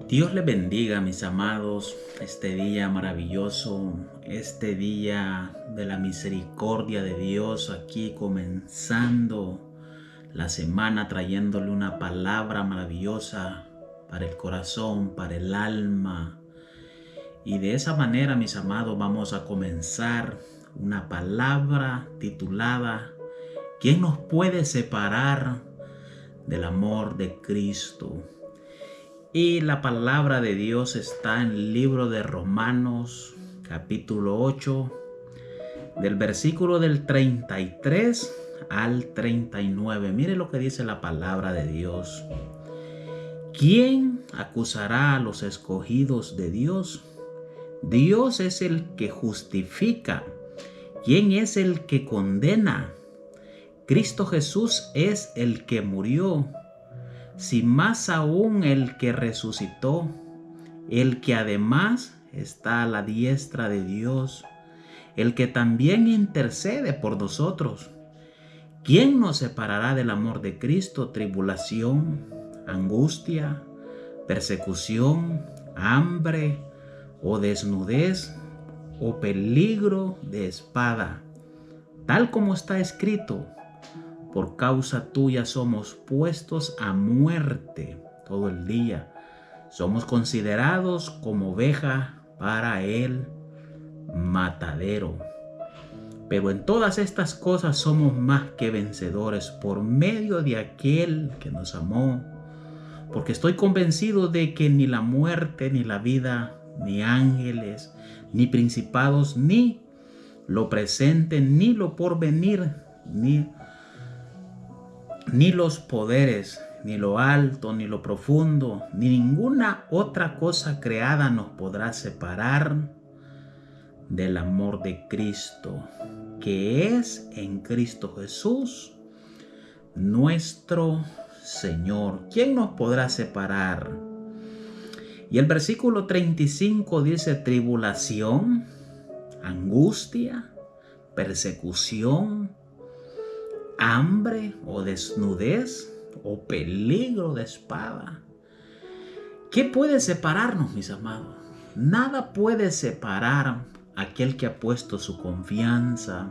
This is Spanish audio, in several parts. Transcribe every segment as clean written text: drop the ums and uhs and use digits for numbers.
Dios les bendiga, mis amados, este día maravilloso, este día de la misericordia de Dios, aquí comenzando la semana trayéndole una palabra maravillosa para el corazón, para el alma. Y de esa manera, mis amados, vamos a comenzar una palabra titulada ¿Quién nos puede separar del amor de Cristo? Y la palabra de Dios está en el libro de Romanos, capítulo 8, del versículo del 33 al 39. Mire lo que dice la palabra de Dios. ¿Quién acusará a los escogidos de Dios? Dios es el que justifica. ¿Quién es el que condena? Cristo Jesús es el que murió. Si más aún el que resucitó, el que además está a la diestra de Dios, el que también intercede por nosotros. ¿Quién nos separará del amor de Cristo? Tribulación, angustia, persecución, hambre o desnudez o peligro de espada. Tal como está escrito, por causa tuya somos puestos a muerte todo el día. Somos considerados como oveja para el matadero. Pero en todas estas cosas somos más que vencedores por medio de aquel que nos amó. Porque estoy convencido de que ni la muerte, ni la vida, ni ángeles, ni principados, ni lo presente, ni lo porvenir, ni los poderes, ni lo alto, ni lo profundo, ni ninguna otra cosa creada nos podrá separar del amor de Cristo, que es en Cristo Jesús, nuestro Señor. ¿Quién nos podrá separar? Y el versículo 35 dice tribulación, angustia, persecución, hambre o desnudez o peligro de espada. ¿Qué puede separarnos, mis amados? Nada puede separar a aquel que ha puesto su confianza,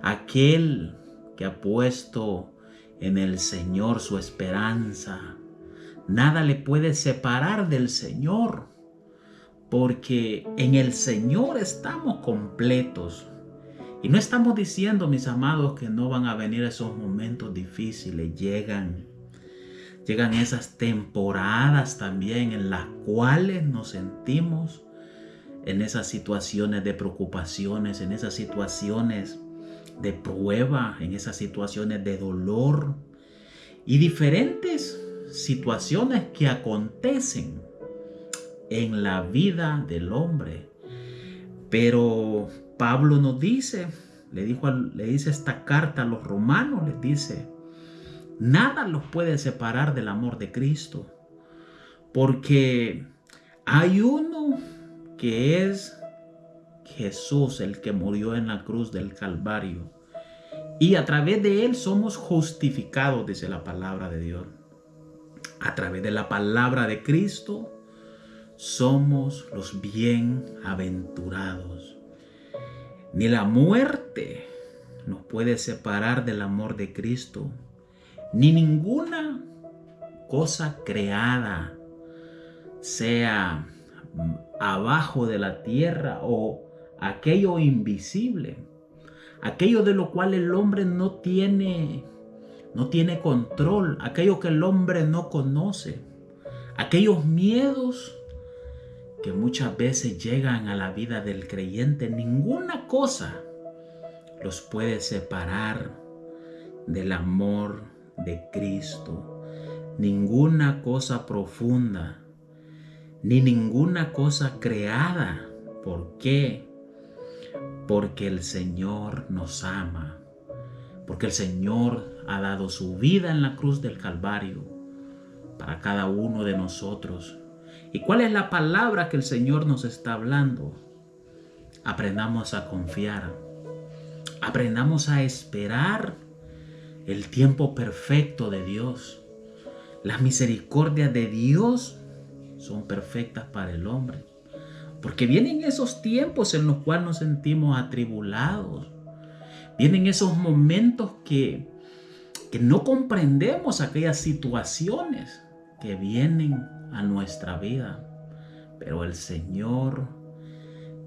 aquel que ha puesto en el Señor su esperanza. Nada le puede separar del Señor, porque en el Señor estamos completos. Y no estamos diciendo, mis amados, que no van a venir esos momentos difíciles. Llegan esas temporadas también en las cuales nos sentimos en esas situaciones de preocupaciones, en esas situaciones de prueba, en esas situaciones de dolor y diferentes situaciones que acontecen en la vida del hombre. Pero Pablo nos dice, le dice esta carta a los romanos, les dice, nada los puede separar del amor de Cristo, porque hay uno que es Jesús, el que murió en la cruz del Calvario, y a través de él somos justificados, dice la palabra de Dios. A través de la palabra de Cristo somos los bienaventurados. Ni la muerte nos puede separar del amor de Cristo, ni ninguna cosa creada, sea abajo de la tierra o aquello invisible, aquello de lo cual el hombre no tiene control, aquello que el hombre no conoce, aquellos miedos que muchas veces llegan a la vida del creyente. Ninguna cosa los puede separar del amor de Cristo. Ninguna cosa profunda, ni ninguna cosa creada. ¿Por qué? Porque el Señor nos ama. Porque el Señor ha dado su vida en la cruz del Calvario para cada uno de nosotros. ¿Y cuál es la palabra que el Señor nos está hablando? Aprendamos a confiar. Aprendamos a esperar el tiempo perfecto de Dios. Las misericordias de Dios son perfectas para el hombre. Porque vienen esos tiempos en los cuales nos sentimos atribulados. Vienen esos momentos que no comprendemos aquellas situaciones que vienen a nuestra vida. Pero el Señor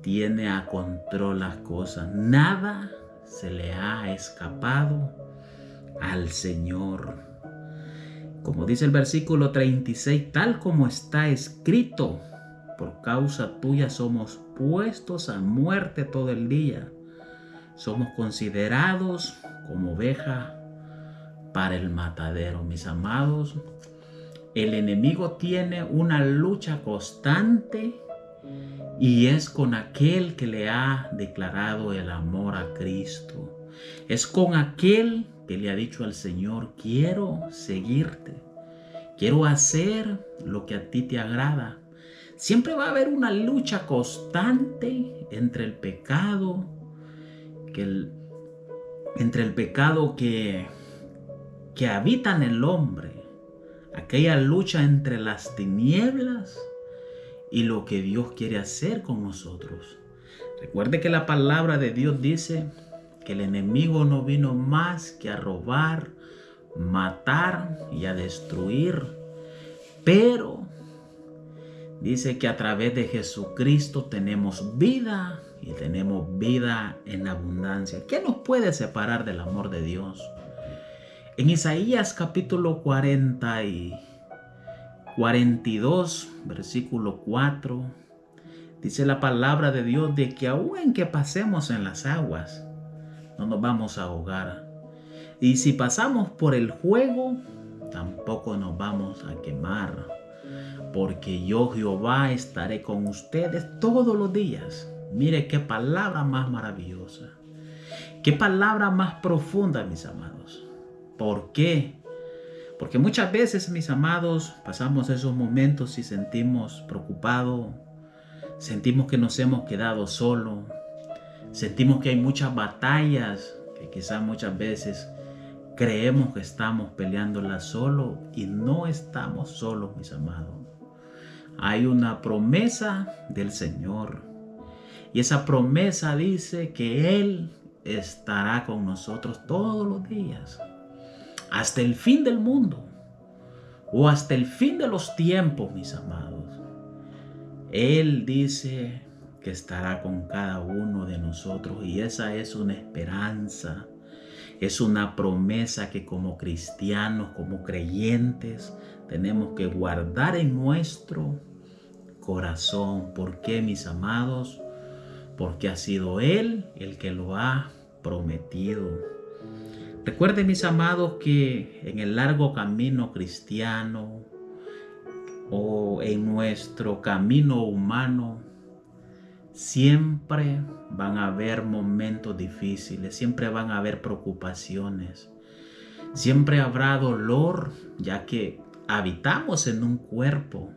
tiene a control las cosas. Nada se le ha escapado al Señor. Como dice el versículo 36, tal como está escrito, por causa tuya somos puestos a muerte todo el día. Somos considerados como oveja para el matadero. Mis amados, el enemigo tiene una lucha constante y es con aquel que le ha declarado el amor a Cristo. Es con aquel que le ha dicho al Señor, quiero seguirte, quiero hacer lo que a ti te agrada. Siempre va a haber una lucha constante entre el pecado, que habita en el hombre, aquella lucha entre las tinieblas y lo que Dios quiere hacer con nosotros. Recuerde que la palabra de Dios dice que el enemigo no vino más que a robar, matar y a destruir, pero dice que a través de Jesucristo tenemos vida y tenemos vida en abundancia. ¿Qué nos puede separar del amor de Dios? En Isaías capítulo 42, versículo 4, dice la palabra de Dios de que aun que pasemos en las aguas, no nos vamos a ahogar. Y si pasamos por el fuego, tampoco nos vamos a quemar. Porque yo, Jehová, estaré con ustedes todos los días. Mire qué palabra más maravillosa. Qué palabra más profunda, mis amados. ¿Por qué? Porque muchas veces, mis amados, pasamos esos momentos y sentimos preocupados. Sentimos que nos hemos quedado solos. Sentimos que hay muchas batallas que quizás muchas veces creemos que estamos peleándolas solos y no estamos solos, mis amados. Hay una promesa del Señor y esa promesa dice que Él estará con nosotros todos los días hasta el fin del mundo o hasta el fin de los tiempos, mis amados. Él dice que estará con cada uno de nosotros y esa es una esperanza, es una promesa que como cristianos, como creyentes, tenemos que guardar en nuestro corazón. ¿Por qué, mis amados? Porque ha sido Él el que lo ha prometido. Recuerden, mis amados, que en el largo camino cristiano o en nuestro camino humano, siempre van a haber momentos difíciles, siempre van a haber preocupaciones, siempre habrá dolor, ya que habitamos en un cuerpo,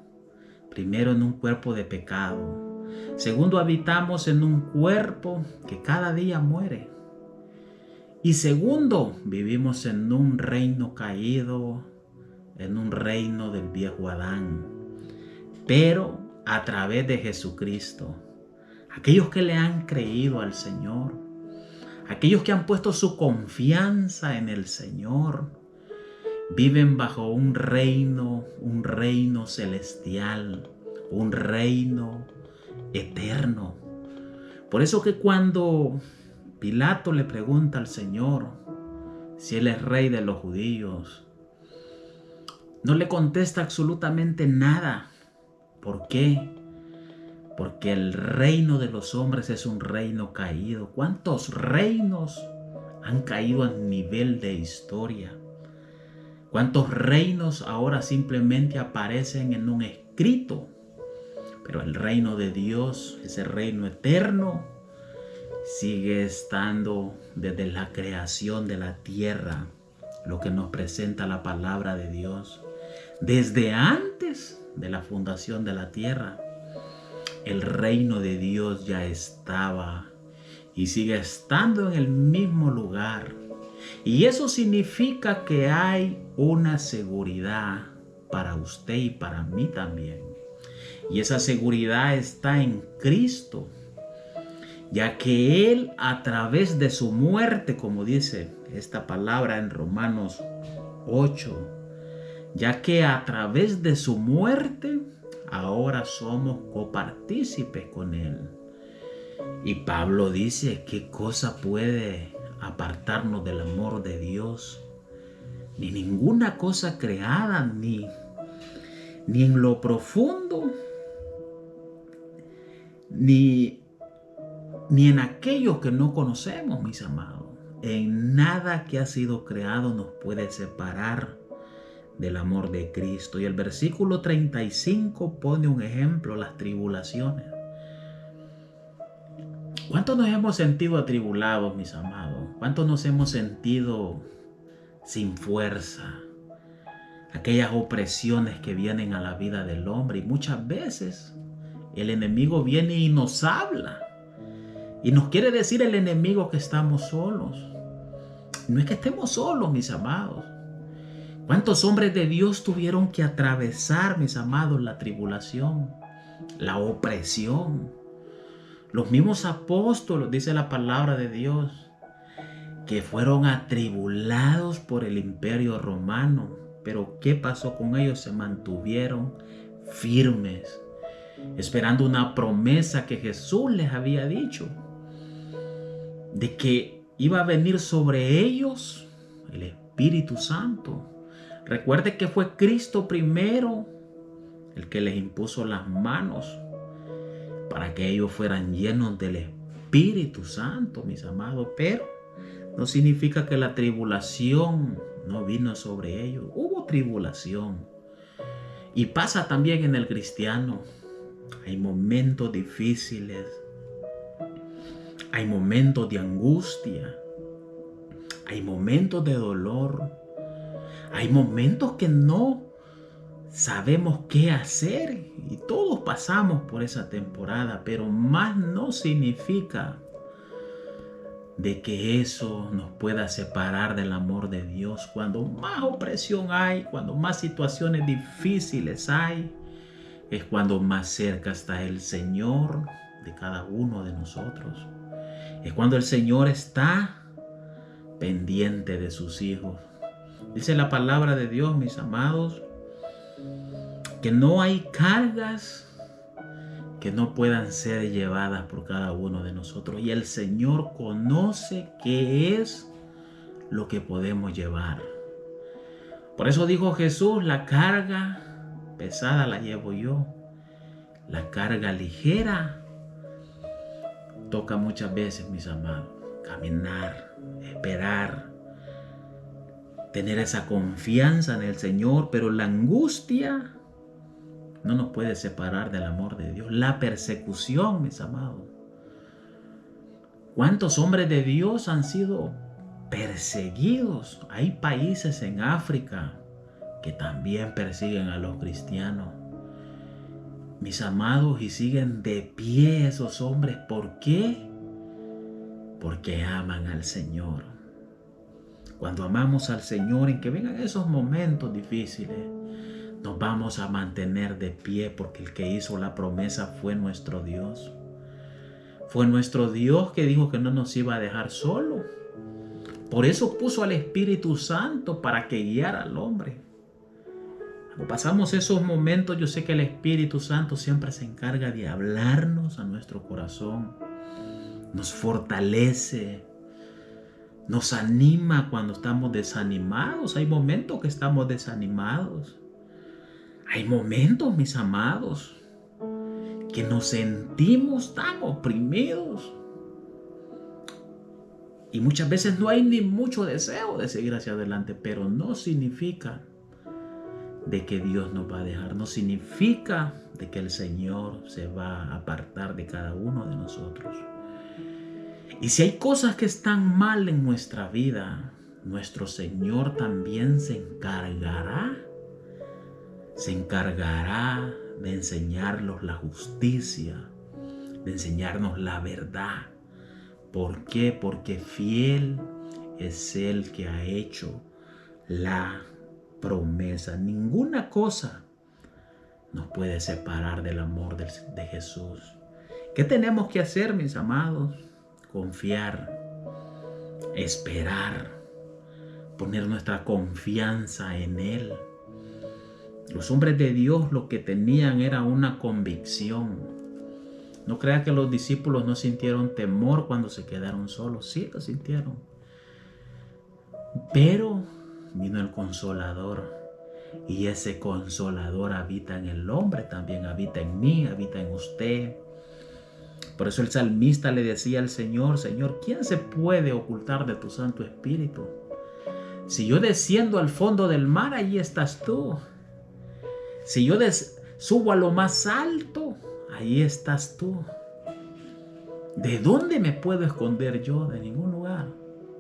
primero en un cuerpo de pecado, segundo habitamos en un cuerpo que cada día muere, y segundo vivimos en un reino caído, en un reino del viejo Adán, pero a través de Jesucristo. Aquellos que le han creído al Señor, aquellos que han puesto su confianza en el Señor, viven bajo un reino celestial, un reino eterno. Por eso que cuando Pilato le pregunta al Señor si Él es rey de los judíos, no le contesta absolutamente nada. ¿Por qué? Porque el reino de los hombres es un reino caído. ¿Cuántos reinos han caído a nivel de historia? ¿Cuántos reinos ahora simplemente aparecen en un escrito? Pero el reino de Dios, ese reino eterno, sigue estando desde la creación de la tierra, lo que nos presenta la palabra de Dios. Desde antes de la fundación de la tierra, el reino de Dios ya estaba y sigue estando en el mismo lugar. Y eso significa que hay una seguridad para usted y para mí también. Y esa seguridad está en Cristo, ya que Él, a través de su muerte, como dice esta palabra en Romanos 8, ya que a través de su muerte ahora somos copartícipes con Él. Y Pablo dice, ¿qué cosa puede apartarnos del amor de Dios? Ni ninguna cosa creada, ni en lo profundo, ni en aquello que no conocemos, mis amados. En nada que ha sido creado nos puede separar del amor de Cristo. Y el versículo 35 pone un ejemplo, las tribulaciones. ¿Cuántos nos hemos sentido atribulados, mis amados? ¿Cuántos nos hemos sentido sin fuerza? Aquellas opresiones que vienen a la vida del hombre. Y muchas veces el enemigo viene y nos habla. Y nos quiere decir el enemigo que estamos solos. No es que estemos solos, mis amados. ¿Cuántos hombres de Dios tuvieron que atravesar, mis amados, la tribulación, la opresión? Los mismos apóstoles, dice la palabra de Dios, que fueron atribulados por el imperio romano. Pero ¿qué pasó con ellos? Se mantuvieron firmes, esperando una promesa que Jesús les había dicho, de que iba a venir sobre ellos el Espíritu Santo. Recuerde que fue Cristo primero el que les impuso las manos para que ellos fueran llenos del Espíritu Santo, mis amados. Pero no significa que la tribulación no vino sobre ellos. Hubo tribulación. Y pasa también en el cristiano. Hay momentos difíciles. Hay momentos de angustia. Hay momentos de dolor. Hay momentos que no sabemos qué hacer. Y todos pasamos por esa temporada. Pero más no significa de que eso nos pueda separar del amor de Dios. Cuando más opresión hay, cuando más situaciones difíciles hay, es cuando más cerca está el Señor de cada uno de nosotros. Es cuando el Señor está pendiente de sus hijos. Dice la palabra de Dios, mis amados, que no hay cargas que no puedan ser llevadas por cada uno de nosotros. Y el Señor conoce qué es lo que podemos llevar. Por eso dijo Jesús, la carga pesada la llevo yo. La carga ligera toca muchas veces, mis amados, caminar, esperar, tener esa confianza en el Señor. Pero la angustia no nos puede separar del amor de Dios. La persecución, mis amados. ¿Cuántos hombres de Dios han sido perseguidos? Hay países en África que también persiguen a los cristianos. Mis amados, y siguen de pie esos hombres. ¿Por qué? Porque aman al Señor. Cuando amamos al Señor, en que vengan esos momentos difíciles, nos vamos a mantener de pie, porque el que hizo la promesa fue nuestro Dios. Fue nuestro Dios que dijo que no nos iba a dejar solo. Por eso puso al Espíritu Santo para que guiara al hombre. Cuando pasamos esos momentos, yo sé que el Espíritu Santo siempre se encarga de hablarnos a nuestro corazón. Nos fortalece, nos anima cuando estamos desanimados. Hay momentos que estamos desanimados. Hay momentos, mis amados, que nos sentimos tan oprimidos. Y muchas veces no hay ni mucho deseo de seguir hacia adelante, pero no significa de que Dios nos va a dejar. No significa de que el Señor se va a apartar de cada uno de nosotros. Y si hay cosas que están mal en nuestra vida, nuestro Señor también se encargará de enseñarnos la justicia, de enseñarnos la verdad. ¿Por qué? Porque fiel es el que ha hecho la promesa. Ninguna cosa nos puede separar del amor de Jesús. ¿Qué tenemos que hacer, mis amados? Confiar, esperar, poner nuestra confianza en Él. Los hombres de Dios lo que tenían era una convicción. No crea que los discípulos no sintieron temor cuando se quedaron solos. Sí, lo sintieron. Pero vino el Consolador. Y ese Consolador habita en el hombre, también habita en mí, habita en usted. Por eso el salmista le decía al Señor: Señor, ¿quién se puede ocultar de tu Santo Espíritu? Si yo desciendo al fondo del mar, allí estás tú. Si yo subo a lo más alto, ahí estás tú. ¿De dónde me puedo esconder yo? De ningún lugar.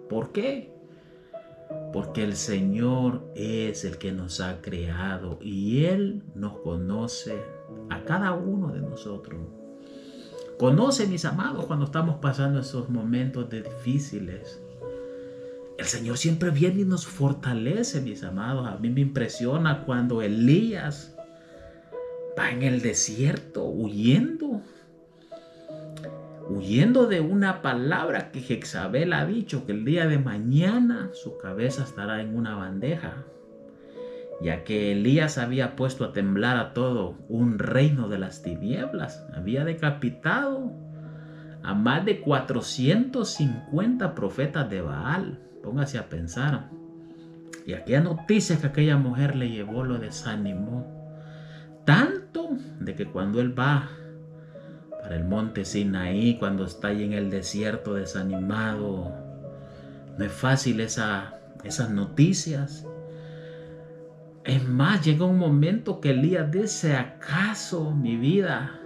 ¿Por qué? Porque el Señor es el que nos ha creado y Él nos conoce a cada uno de nosotros. Conoce, mis amados, cuando estamos pasando esos momentos difíciles. El Señor siempre viene y nos fortalece, mis amados. A mí me impresiona cuando Elías va en el desierto huyendo de una palabra que Jezabel ha dicho, que el día de mañana su cabeza estará en una bandeja, ya que Elías había puesto a temblar a todo un reino de las tinieblas. Había decapitado a más de 450 profetas de Baal. Póngase a pensar. Y aquella noticia que aquella mujer le llevó lo desanimó. Tanto de que cuando él va para el monte Sinaí, cuando está ahí en el desierto desanimado, no es fácil esas noticias. Es más, llega un momento que Elías dice: ¿acaso mi vida?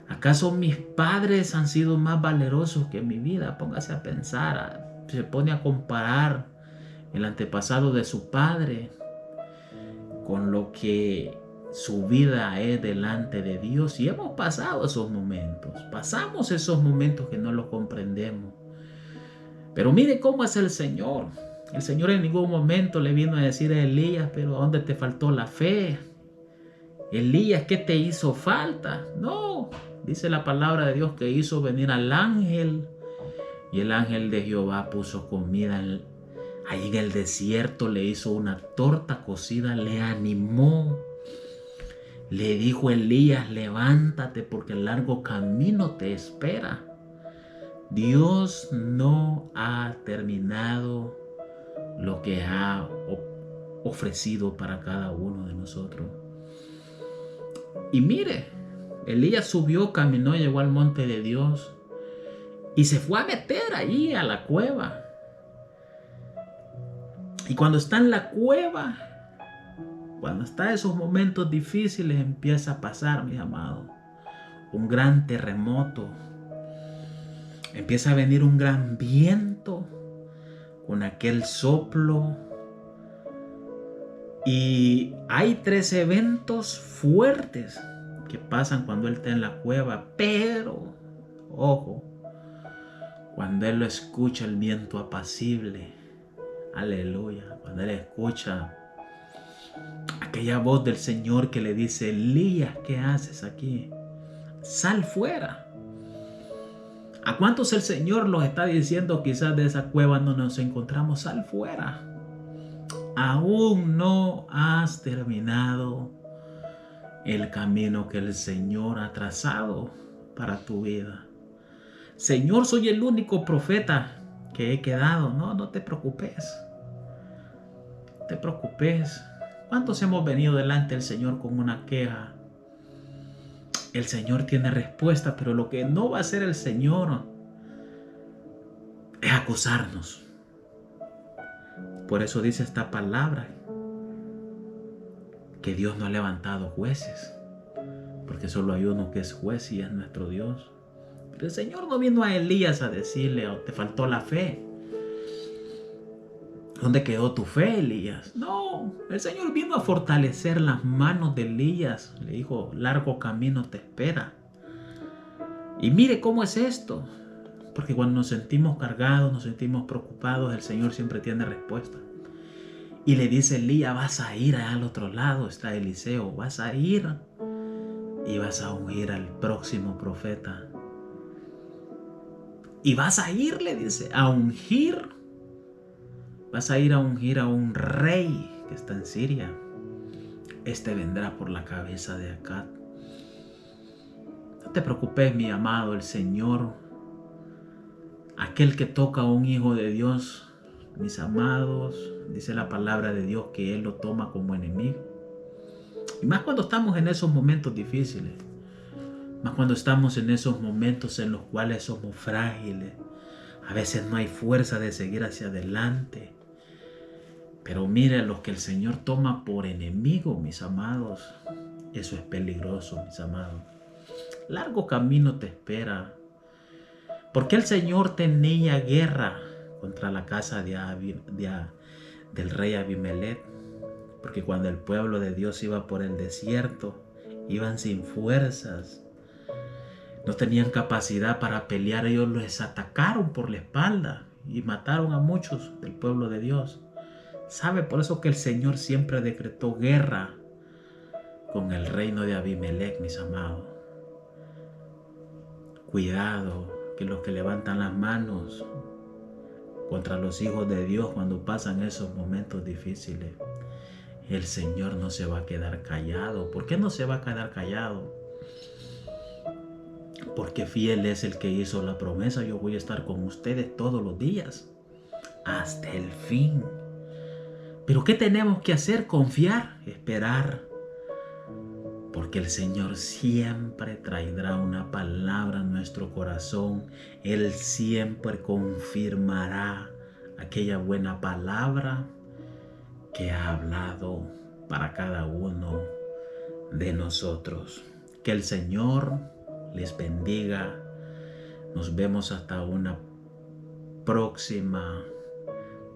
¿Acaso mis padres han sido más valerosos que mi vida? Póngase a pensar. Se pone a comparar el antepasado de su padre con lo que su vida es delante de Dios. Y hemos pasado esos momentos. Pasamos esos momentos que no los comprendemos. Pero mire cómo es el Señor. El Señor en ningún momento le vino a decir a Elías: pero ¿a dónde te faltó la fe? Elías, ¿qué te hizo falta? No, dice la palabra de Dios que hizo venir al ángel. Y el ángel de Jehová puso comida ahí en el desierto, le hizo una torta cocida, le animó. Le dijo: Elías, levántate porque el largo camino te espera. Dios no ha terminado lo que ha ofrecido para cada uno de nosotros. Y mire, Elías subió, caminó, llegó al monte de Dios y se fue a meter allí a la cueva. Y cuando está en la cueva, cuando está en esos momentos difíciles, empieza a pasar, mis amados, un gran terremoto. Empieza a venir un gran viento con aquel soplo. Y hay 3 eventos fuertes que pasan cuando él está en la cueva. Pero, ojo, cuando él lo escucha, el viento apacible. Aleluya. Cuando él escucha aquella voz del Señor que le dice: Elías, ¿qué haces aquí? Sal fuera. ¿A cuántos el Señor los está diciendo quizás de esa cueva no nos encontramos? Sal fuera. Aún no has terminado el camino que el Señor ha trazado para tu vida. Señor, soy el único profeta que he quedado. No te preocupes. No te preocupes. ¿Cuántos hemos venido delante del Señor con una queja? El Señor tiene respuesta, pero lo que no va a hacer el Señor es acusarnos. Por eso dice esta palabra, que Dios no ha levantado jueces, porque solo hay uno que es juez y es nuestro Dios. Pero el Señor no vino a Elías a decirle: oh, te faltó la fe. ¿Dónde quedó tu fe, Elías? No, el Señor vino a fortalecer las manos de Elías. Le dijo: largo camino te espera. Y mire cómo es esto. Porque cuando nos sentimos cargados, nos sentimos preocupados, el Señor siempre tiene respuesta. Y le dice Elías, vas a ir allá al otro lado, está Eliseo, vas a ir y vas a ungir al próximo profeta. Y vas a ir, le dice, a ungir. Vas a ir a ungir a un rey que está en Siria. Este vendrá por la cabeza de Acab. No te preocupes, mi amado, el Señor, aquel que toca a un hijo de Dios, mis amados, dice la palabra de Dios que Él lo toma como enemigo. Y más cuando estamos en esos momentos difíciles. Más cuando estamos en esos momentos en los cuales somos frágiles. A veces no hay fuerza de seguir hacia adelante. Pero mire, los que el Señor toma por enemigo, mis amados, eso es peligroso, mis amados. Largo camino te espera. Porque el Señor tenía guerra contra la casa del rey Abimelech. Porque cuando el pueblo de Dios iba por el desierto, iban sin fuerzas. No tenían capacidad para pelear. Ellos les atacaron por la espalda y mataron a muchos del pueblo de Dios. ¿Sabe? Por eso que el Señor siempre decretó guerra con el reino de Abimelech, mis amados. Cuidado, que los que levantan las manos contra los hijos de Dios cuando pasan esos momentos difíciles, el Señor no se va a quedar callado. ¿Por qué no se va a quedar callado? Porque fiel es el que hizo la promesa. Yo voy a estar con ustedes todos los días, hasta el fin. Pero ¿qué tenemos que hacer? Confiar, esperar. Porque el Señor siempre traerá una palabra a nuestro corazón. Él siempre confirmará aquella buena palabra que ha hablado para cada uno de nosotros. Que el Señor les bendiga. Nos vemos hasta una próxima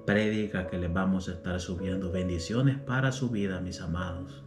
prédica que les vamos a estar subiendo. Bendiciones para su vida, mis amados.